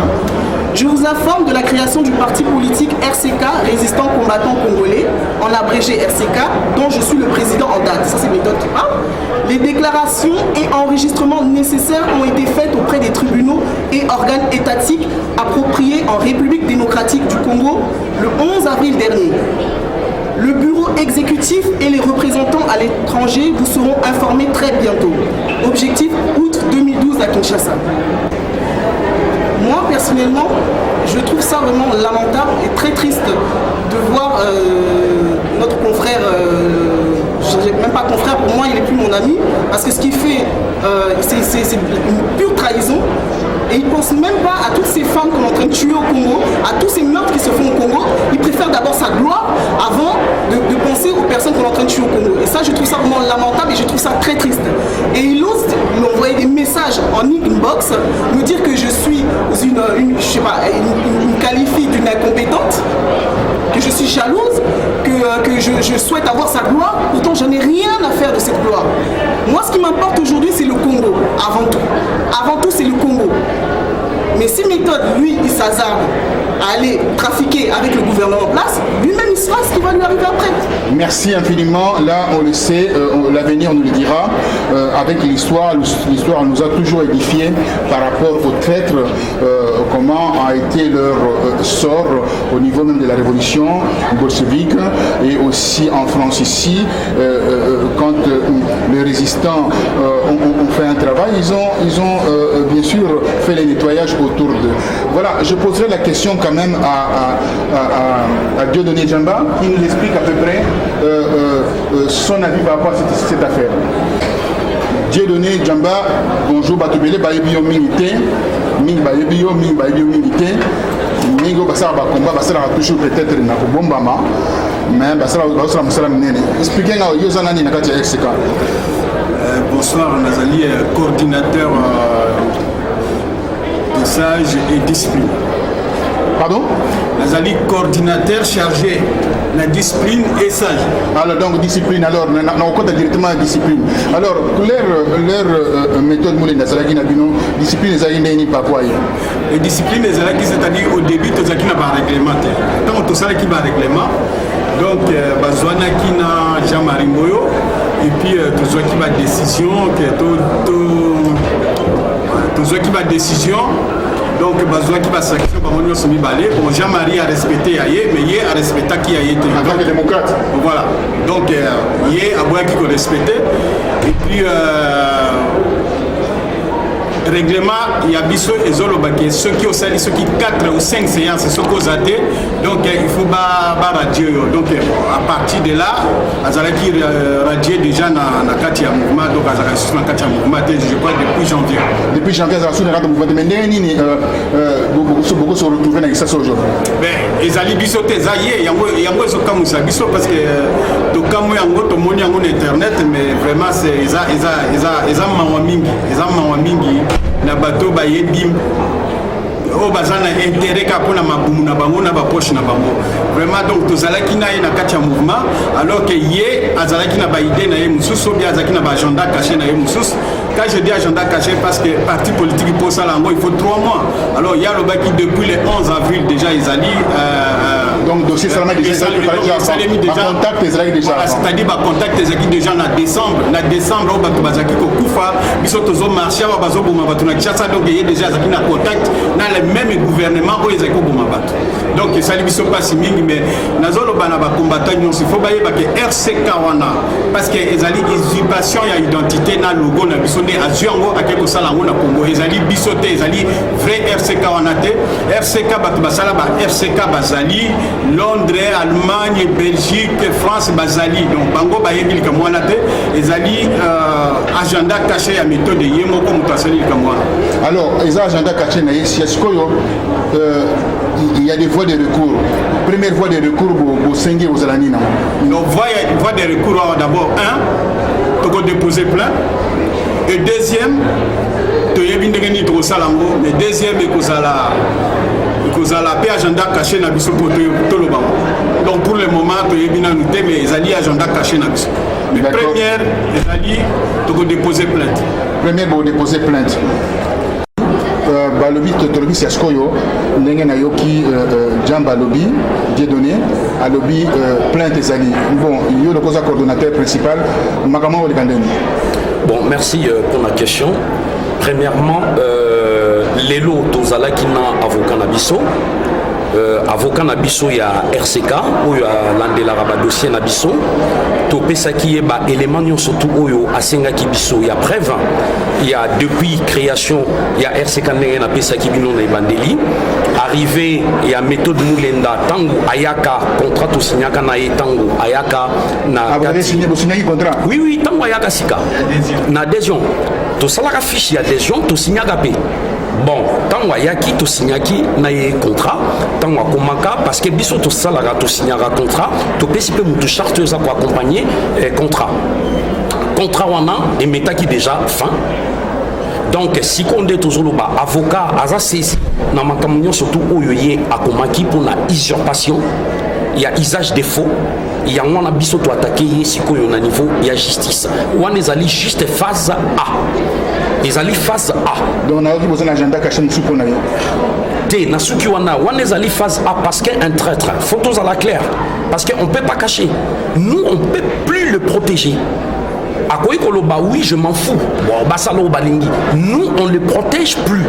Je vous informe de la création du parti politique RCK, Résistant Combattant Congolais, en abrégé RCK, dont je suis le président en date. Ça c'est Méthode qui parle. Les déclarations et enregistrements nécessaires ont été faits auprès des tribunaux et organes étatiques appropriés en République démocratique du Congo le 11 avril dernier. Le bureau exécutif et les représentants à l'étranger vous seront informés très bientôt. Objectif août 2012 à Kinshasa. Moi, personnellement, je trouve ça vraiment lamentable et très triste de voir notre confrère, je n'ai même pas confrère, pour moi il n'est plus mon ami, parce que ce qu'il fait, c'est une pure trahison. Et il ne pense même pas à toutes ces femmes qu'on est en train de tuer au Congo, à tous ces meurtres qui se font au Congo. Il préfère d'abord sa gloire avant de penser aux personnes qu'on est en train de tuer au Congo. Et ça, je trouve ça vraiment lamentable et je trouve ça très triste. Et il ose m'envoyer des messages en inbox, me dire que je suis une qualifie d'une incompétente, que je suis jalouse, que je souhaite avoir sa gloire. Pourtant, je n'ai rien à faire de cette gloire. Moi, ce qui m'importe aujourd'hui, c'est le Congo, avant tout. Avant tout, c'est le Congo. Mais si Méthode, lui, il s'hasarde à aller trafiquer avec le gouvernement en place, lui-même, il saura ce qui va lui arriver après. Merci infiniment. Là, on le sait, l'avenir nous le dira. Avec l'histoire nous a toujours édifiés par rapport aux traîtres, comment a été leur sort au niveau même de la révolution bolchevique et aussi en France ici, quand les résistants ont fait un travail, ils ont bien sûr fait les nettoyages autour d'eux. Voilà, je poserai la question quand même à Dieudonné Djamba, qui nous explique à peu près son avis par rapport à cette affaire. Dieudonné Djamba, bonjour, Batubele, Baïbio Milité, Ming Baïbio Milité, Mingo Bassara Bakomba, Bassara toujours peut-être Nakobombama, mais Bassara Moussala Mnene. Expliquez-nous, Yozanani Nakati RCK. Bonsoir, Nazali, coordinateur de sage et discipline. Pardon? Nazali, coordinateur chargé de la discipline et sage. Alors donc discipline, alors on compte directement la discipline. Alors leur méthode Moulenda, c'est-à-dire discipline est pas quoi? Les disciplines, c'est-à-dire au début, tout ça qui n'a pas règlement. Tant tout ça qui n'a pas règlement, donc Bazouana qui n'a Jean-Marie Moyo, et puis tout ça qui va décision, tout ça qui va décision. Donc, besoin qui va s'acquitter, bon, Jean-Marie a respecté Aïe, mais il a respecté qui Aïe. En tant que démocrate. Voilà. Donc, il y a Abouya qui a respecté. Et puis, règlement, il y a biso et zolobaki, ceux qui ont sali, ceux qui 4 ou 5 séances, ceux qui ont zaté, donc il faut radier. Donc à partir de là, Azalaki radier déjà dans la Katia mouvement, donc Azalaki sur la Katia mouvement, je crois depuis janvier. Depuis janvier, Azalaki sur le mouvement, mais beaucoup se retrouver dans ça aujourd'hui. Ben, Ezali biso tezaye, yango zo kamusa biso parce que to kamu yango to moni yango internet, mais vraiment c'est eza mawa mingi na bato ba yedim o bazana intérêt ka pona mabumu na bango na ba poche na bango vraiment. Donc tozalaki na ye na kati ya mouvement alors que ye azalaki na ba idée na ye mususu bien azalaki na ba agenda caché na ye mususu. Quand je dis agenda caché, parce que parti politique pour ça il faut 3 mois. Alors il y a le qui depuis le 11 avril déjà ils allaient donc dossier seulement déjà contact déjà c'est-à-dire contact déjà en décembre au bato bazaki ko kufa biso tozo marché wa bazo boma bato na Kinshasa, donc il y a déjà zaki na contact dans le même gouvernement où ils ko boma bato. Donc ça li biso pas si mingi mais nazolo bana ba combattant il faut baye ba que RCK wana parce que ezali usurpation ya identité na logo na biso ne azuango akeko sala ngo na Congo ezali biso te ezali vrai RCK wana te. RCK bato basala ba RCK bazali Londres, Allemagne, Belgique, France, Bazali. Donc, Bango Bayebil Kamwana te, ezali agenda caché à méthode de Yemo comme Tassali Kamwana. Alors, les agenda caché, est-ce qu'il y a des voies de recours? Première voie de recours, au Sengi, aux Alanina. Nos voies de recours, d'abord, tu peux déposer plainte. Et deuxième, tu as bien de trop salango. Mais deuxième, la paix agenda caché na biso pour tout le banc. Donc pour le moment, tu es bien noté, mais ils allaient agenda caché na biso. Mais première, ils allaient te déposer plainte. Première, vous déposer plainte. Balobi, Totolobi, c'est Askoyo, Nengen Ayoki, Jean Balobi, Dieudonné, Alobi, plainte et Zali. Bon, il y a le cause coordonnateur principal, Makamo Olikandeni. Bon, merci pour la question. Premièrement, Lelo Tozalaki na avocat na biso. Avocat na biso ya RCK oyo landela raba dossier na biso to pesaki ba élément nyo surtout oyo asengaki biso ya preuve il y a depuis création ya RCK na pesaki bino na bandeli arrivé ya méthode Mulenda tango ayaka contrat to signaka na tango ayaka na vous avez signé contrat. Oui tango ayaka sika na adhésion to salaka fiche ya adhésion to signaka pe. Bon, tant ayaki to signaki na contrat, tant akomaka parce que biso to salara to signara contrat, to pesipe mutu charte za ko accompagner contrat. Contrat wana et metaki déjà fin. Donc si on est toujours ba avocat aza saisi na makamyo surtout oyo ye akomaki pour la usurpation, il y a usage des faux. Il y a un biso to attaquer si ko yo na niveau il y a justice. Wana ezali juste phase A. Ils allaient phase A. Donc on a besoin d'un agenda caché sur pour nous. T nasuki wana est allé phase A parce qu'un traître. Photos à la claire. Parce qu'on ne peut pas cacher. Nous on ne peut plus le protéger. À quoi oui je m'en fous. Bon basalo balingi. Nous on ne le protège plus.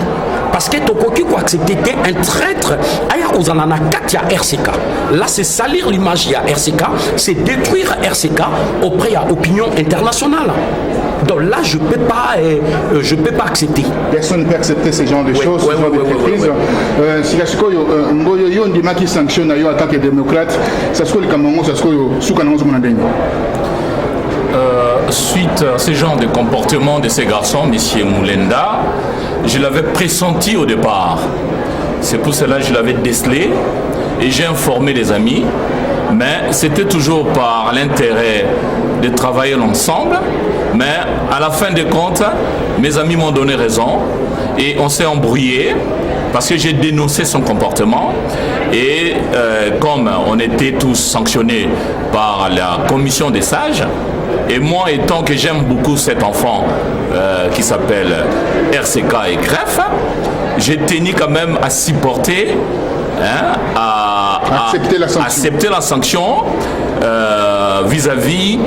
Parce que Tokoki ko accepter un traître. Aya ozanana katia RCK. Là c'est salir l'image ya RCK, c'est détruire RCK auprès de l'opinion internationale. Donc là, je ne peux pas accepter. Personne ne peut accepter ce genre de choses, ce genre de entreprises. Si on dit qui sanctionne en tant que démocrate, ça se suite à ce genre de comportement de ces garçons, M. Mulenda, je l'avais pressenti au départ. C'est pour cela que je l'avais décelé et j'ai informé les amis. Mais c'était toujours par l'intérêt de travailler ensemble. Mais à la fin des comptes, mes amis m'ont donné raison et on s'est embrouillé parce que j'ai dénoncé son comportement. Et comme on était tous sanctionnés par la commission des sages, et moi étant que j'aime beaucoup cet enfant qui s'appelle RCK et Greffe, j'ai tenu quand même à supporter, à accepter la sanction vis-à-vis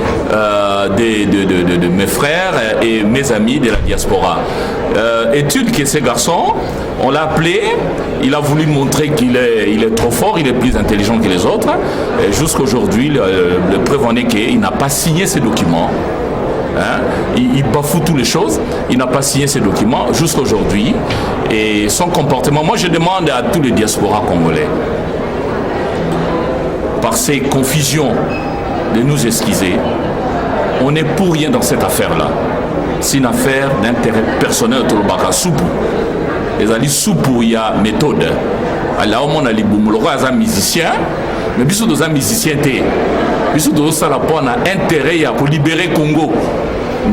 de mes frères et mes amis de la diaspora. Étude que ces garçons, on l'a appelé, il a voulu montrer qu'il est trop fort, il est plus intelligent que les autres. Jusqu'à aujourd'hui, le preuve en est qu'il n'a pas signé ces documents. Hein? Il bafoue toutes les choses. Il n'a pas signé ces documents jusqu'à aujourd'hui. Et son comportement, moi je demande à tous les diasporas congolais, par ces confusions, de nous excuser. On n'est pour rien dans cette affaire-là. C'est une affaire d'intérêt personnel de Tolobaka Soupou. Les alliés Soupou, il y a méthode. Alors, on a les boumouloka, il y a des musiciens, mais bis dans un musicien, bis dans ça, on a intérêt pour libérer Congo.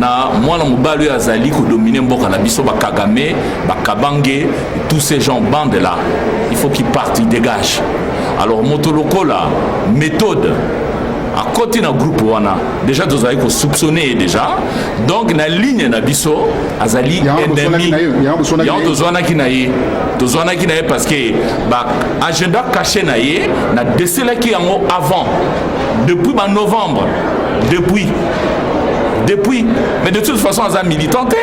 Na moi na mobali azali ko dominer mboka na biso ba Kagame, ba Kabange, tous ces gens bandent là. Il faut qu'ils partent, ils dégagent. Alors Motoloko là, méthode à côté d'un groupe wana déjà nous avons soupçonné déjà donc na ligne na biso azali ennemi il y a besoin qui naie parce que ba agenda caché naie na décelé qui en avant depuis novembre depuis mais de toute façon azali militanté.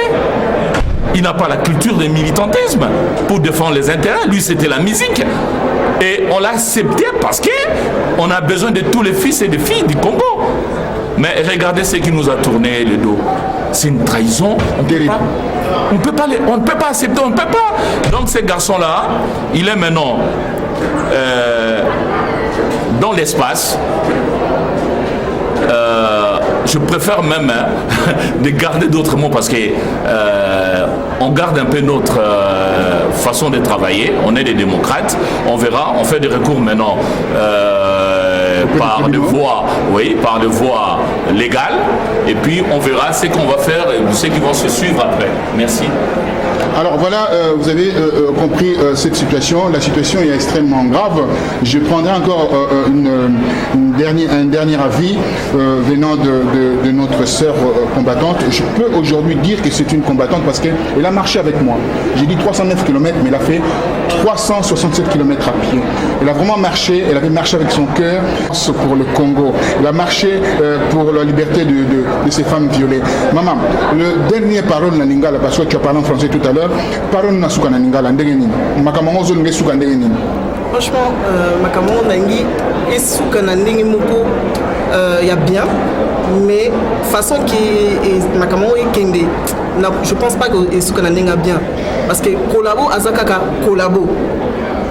Il n'a pas la culture du militantisme pour défendre les intérêts. Lui, c'était la musique. Et on l'a accepté parce qu'on a besoin de tous les fils et les filles du Congo. Mais regardez ce qui nous a tourné le dos. C'est une trahison. On ne peut pas accepter, on ne peut pas. Donc ce garçon-là, il est maintenant dans l'espace. Je préfère même de garder d'autres mots parce que on garde un peu notre façon de travailler. On est des démocrates. On verra. On fait des recours maintenant par des voies légales. Et puis on verra ce qu'on va faire et ce qui vont se suivre après. Merci. Alors voilà, vous avez compris cette situation. La situation est extrêmement grave. Je prendrai encore un dernier avis venant de notre sœur combattante. Je peux aujourd'hui dire que c'est une combattante parce qu'elle a marché avec moi. J'ai dit 309 km, mais elle a fait 367 km à pied. Elle a vraiment marché, elle avait marché avec son cœur pour le Congo. Elle a marché pour la liberté de ces femmes violées. Maman, le dernier parole na Lingala, parce que tu as parlé en français tout à l'heure, parole na suka na Lingala, ndenge nini? Makamango zo nge suka ndenge nini? Franchement, makamango nangi et suka na ndenge moko y a bien, mais façon qui makamango est kende. Je pense pas que suka na ndenge bien, parce que collabo azakaka collabo.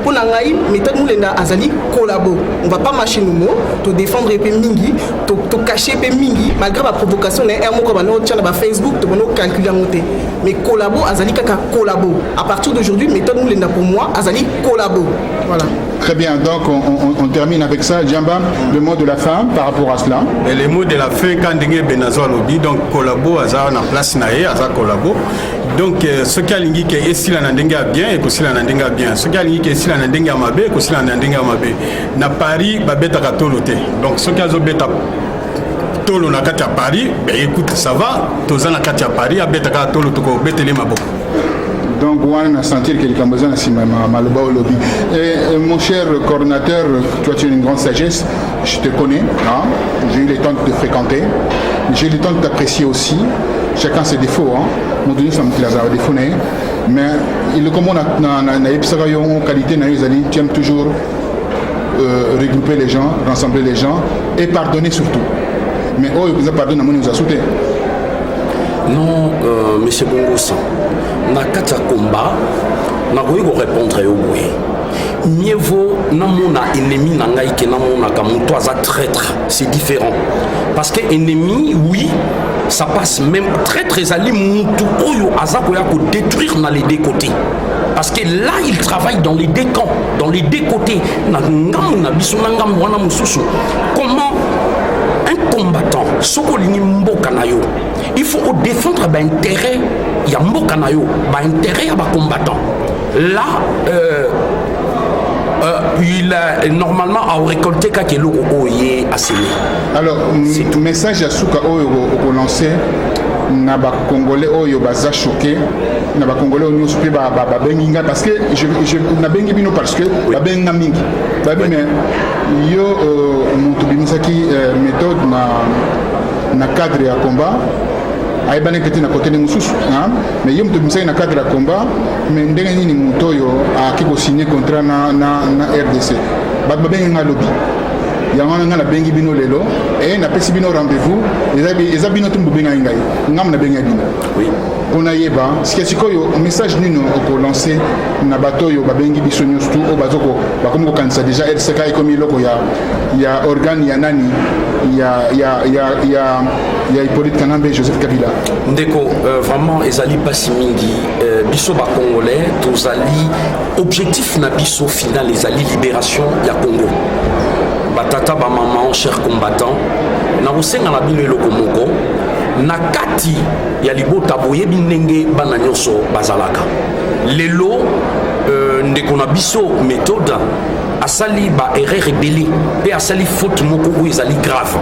Pour nangai méthode moulenda azali collabo. On va pas marcher nous to défendre épée mingi, to cacher épée mingi malgré la provocation na un mot comme no tient na Facebook to no calculer monter. Mais collabo azali kaka collabo. À partir d'aujourd'hui méthode moulenda pour moi azali collabo. Voilà. Très bien, donc on termine avec ça. Djamba, le mot de la fin par rapport à cela. Et le mot de la fin, quand Dengue Benazo lobby, donc collabo, aza na place nae, aza collabo. Donc ce qui a lingi qui est ici la nandenga bien et que si la nandenga bien. Ce qui a lingi qui est ici la nandenga mabe, que si la nandenga mabe. Na Paris, babeta katolote. Donc ce qui a zo beta tolo na kati à Paris, ben écoute, ça va. Toza na kati à Paris, abeta katolo to ko betele maboko. Donc, on a senti que quelqu'un a besoin de le lobby. Et mon cher coordinateur, toi tu as une grande sagesse, je te connais, hein? J'ai eu le temps de te fréquenter, j'ai eu le temps de t'apprécier aussi. Chacun ses défauts, hein? Mon Dieu, ça me fait des défauts, mais il est comme on a en qualité, tu aimes toujours regrouper les gens, rassembler les gens et pardonner surtout. Mais oh, il vous a pardonné, nous a sauté. Non, monsieur Bongosa, na kati ya combat, na koyi ko répondre yo boye. Mieux vaut na mona ennemi na ngai ke na mona ka muto aza traître, c'est différent. Parce que ennemi, oui, ça passe même très ali mutu oyo aza koya ko détruire na les deux côtés. Parce que là, il travaille dans les deux camps, dans les deux côtés. Na ngam na biso na ngam wana mususu. Comment un combattant, sokolini mboka na yo, il faut défendre l'intérêt, il y a mboka na yo, l'intérêt à combattant. Là, il a normalement à récolter quelque chose à sémer. Alors, le message à Souka au lancé, na ba Congolais oyo baza choqué, na ba Congolais oyo nyospe ba benginga parce que je na bengi bino parce que ba benga mingi. Ba mais yo mutu bimisaki méthode na cadre ya combat. Aïba n'est que tu n'as côté de Moussous, mais il me dit na cadre de combat, mais ndenge nini mutoyo a qui signé contrat na RDC. Ba ben un lobby. yango nga na bengi bino lelo et na pesi bino rendez-vous eza bino tumbu benga ngai ngam na benga bino oui ona yeba sikasikoyo message nino oko lancer na bato yo babengi biso nyos tout o bazoko bakomi ko kanisa déjà RCK ekomi loko ya organe ya nani ya Hippolyte Kanambe et Joseph Kabila ndeko vraiment ezali pasi mingi biso ba congolais tozali objectif na biso final ezali libération ya Congo batata ba maman chers combattants na kosenga na bino eloko moko na kati ya libota boyebi ndenge bana nyonso bazalaka lelo ndeko na biso méthode asali ba erreur rebelle pe asali faute moko oyo ezali grave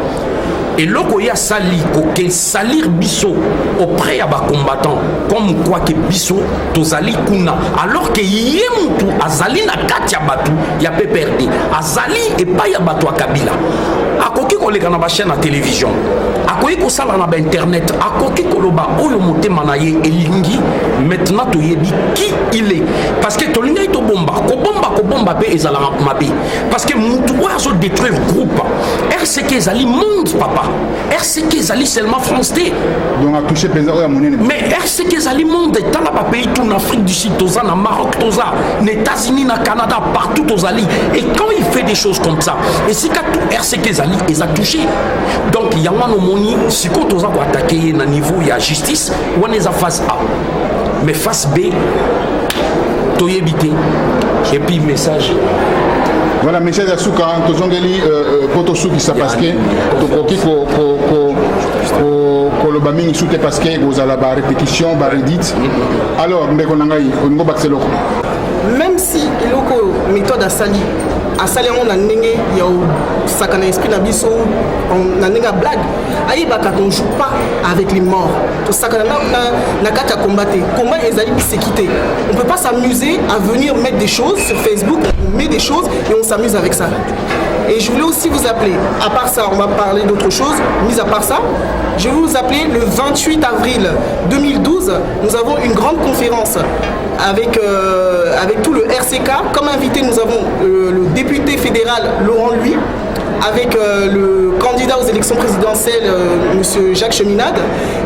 et loko ya sali koke salir biso auprès ya ba combattant comme quoi que biso tozali kuna alors que yemutu azali na kati ya batu ya PPRD azali et pas ya batu ya Kabila akoki koleka na ba chaîne na télévision akoki kosala na ba internet akoki koloba oyo motema na ye elingi maintenant toyebi qui il est parce que tolinga to bomba pe ezala mabe parce que mutu oyo détruire groupe RCK ezali monde papa RCK ezali seulement France T donc a touché président oyo monene mais RCK ezali monde tala ba pays tout en Afrique du Sud toza na Maroc toza na États-Unis na Canada partout tozali et quand il fait des choses comme ça et c'est quand tout RCK ezali ils a touché donc yango no moni siko toza ko attaquer na niveau ya justice on est en phase A mais face B toyebité et puis message voilà message à Souka tozongeli poto Souki ça parce que tokoki ko lo bamingi soute parce que vous allez ba répétition ba redite alors ndeko nangai oningo bakseloko même si eloko méthode asali on na ndenge ya sakana esprit na biso na ndenge blague ayebaka qu'on joue pas avec les morts to sakana na kata combattre combat ezali bisekité on peut pas s'amuser à venir mettre des choses sur Facebook on met des choses et on s'amuse avec ça et je voulais aussi vous appeler à part ça on va parler d'autre chose mis à part ça je vais vous appeler le 28 avril 2012 nous avons une grande conférence avec tout le RCK. Comme invité, nous avons le député fédéral Laurent Louis, avec le candidat aux élections présidentielles, M. Jacques Cheminade.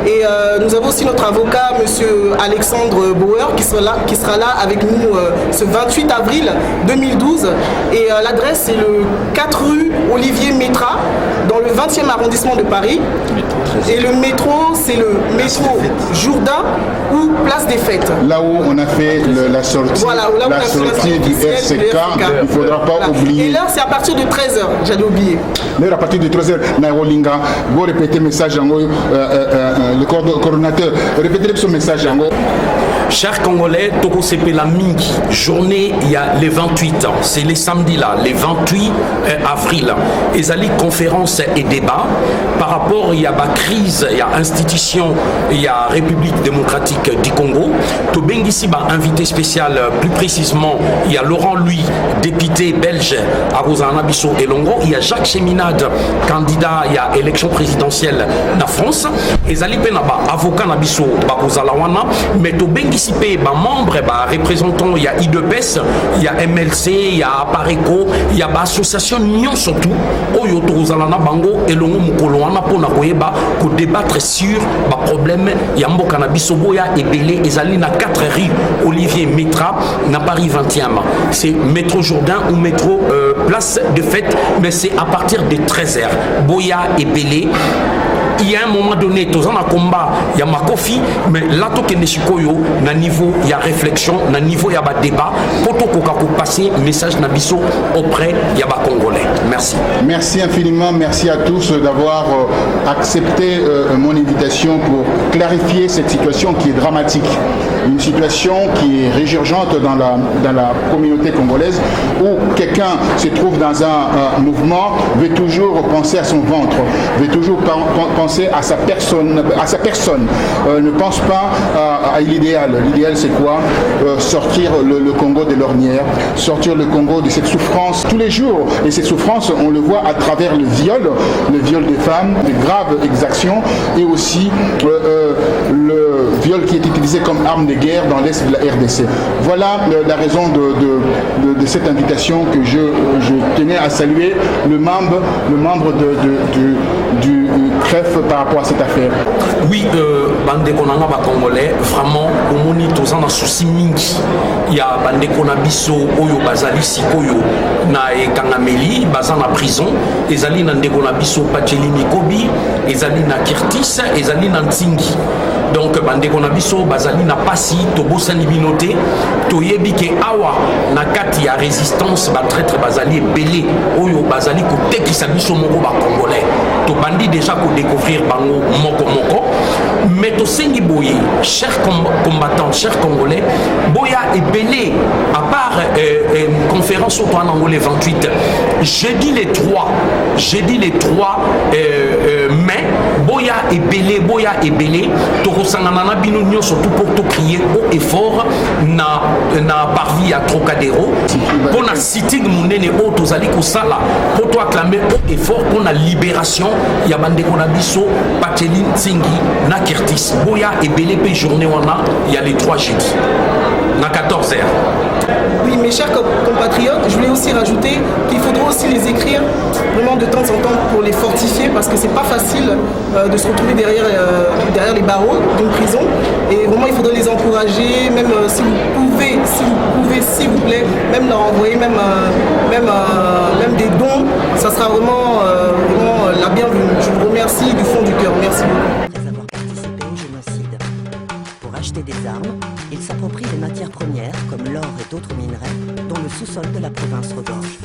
Et nous avons aussi notre avocat, M. Alexandre Bauer, qui sera là avec nous ce 28 avril 2012. Et l'adresse, c'est le 4 rue Olivier Métra, dans le 20e arrondissement de Paris. Et le métro, c'est le métro Jourdain ou Place des Fêtes. Là où on a fait la sortie, voilà, là où la sortie du RCK, il ne faudra pas voilà. oublier. Et l'heure, c'est à partir de 13h, j'allais oublier. L'heure à partir de 13h, Nairolinga, vous répétez le message, le coordonnateur, répétez ce message. Chers Congolais, Toko Sepela Mingi, journée, il y a les 28 ans, c'est les samedis là, les 28 avril. Et ça conférence et débat par rapport, il y a la crise, il y a institution, il y a République démocratique du Congo. Tobengi ici, invité spécial, plus précisément, il y a Laurent Louis, député belge à Rosana Bisso et Longo. Il y a Jacques Cheminade, candidat, il y a élection présidentielle en France. Et Zali Penaba, avocat na Bisso, Bakosalawana, mais Tobengi membres, représentants, il y a IDPS, il y a MLC, il y a Apareco, il y a l'association Nyon surtout, Oyo Torozalana Bango et Longo Mukoloana pour débattre sur le problème. Il y a Mbokana Bissoboya et Belé, et Zalina 4 rue Olivier Métra, na Paris 20e. C'est métro Jourdain ou métro Place de Fête, mais c'est à partir de 13h. Boya et Belé. Il y a un moment donné, tous en combat, il y a Makofi, mais là, tout est na niveau, il y a réflexion, na niveau, il y a débat, pour tout passer message Nabiso auprès, il y a Congolais. Merci. Merci infiniment, merci à tous d'avoir accepté mon invitation pour clarifier cette situation qui est dramatique. Une situation qui est résurgente dans la communauté congolaise où quelqu'un se trouve dans un mouvement, veut toujours penser à son ventre, veut toujours penser penser à sa personne, ne pense pas à l'idéal. L'idéal, c'est quoi? Sortir le Congo de l'ornière, sortir le Congo de cette souffrance tous les jours. Et cette souffrance, on le voit à travers le viol des femmes, des graves exactions, et aussi le viol qui est utilisé comme arme de guerre dans l'Est de la RDC. Voilà la raison de cette invitation que je tenais à saluer le membre du CREF par rapport à cette affaire. Oui, bandeko nanga ba congolais vraiment omoni toza na souci mingi ya bandeko na biso oyo bazali sikoyo na ekangameli baza na prison ezali na ndeko na biso Pacheli Mikobi ezali na Kirtis ezali na Ntingi. Donc bandeko na biso bazali na pasi tobosani bino te toyebi ke awa na kati ya résistance batraître bazali ebele oyo bazali kotekisa biso moko ba congolais to bandi déjà ko découvrir bango moko mais tosengi boye chers combattants chers congolais boya ebele à part conférence au toan angolais 28 jeudi les 3 mai boya ebele tokosangana na bino nyonso tout pour to crier haut et fort na parvis à Trocadéro pour na sitting munene o tozali kosala pour to acclamer haut et fort pour la libération ya bandeko na biso Pacheli Ntingi na Kirtis boya ebele pe journée wana il y a les 3 jeudi na 14h. Oui, mes chers compatriotes, je voulais aussi rajouter qu'il faudra aussi les écrire vraiment de temps en temps pour les fortifier parce que c'est pas facile de se retrouver derrière les barreaux d'une prison et vraiment il faudrait les encourager, même si vous pouvez, s'il vous plaît, même leur envoyer même des dons, ça sera vraiment la bienvenue. Je vous remercie du fond du cœur. Merci beaucoup. Après avoir participé au génocide. Pour acheter des armes, ils s'approprient des matières premières comme l'or et d'autres minerais dont le sous-sol de la province regorge.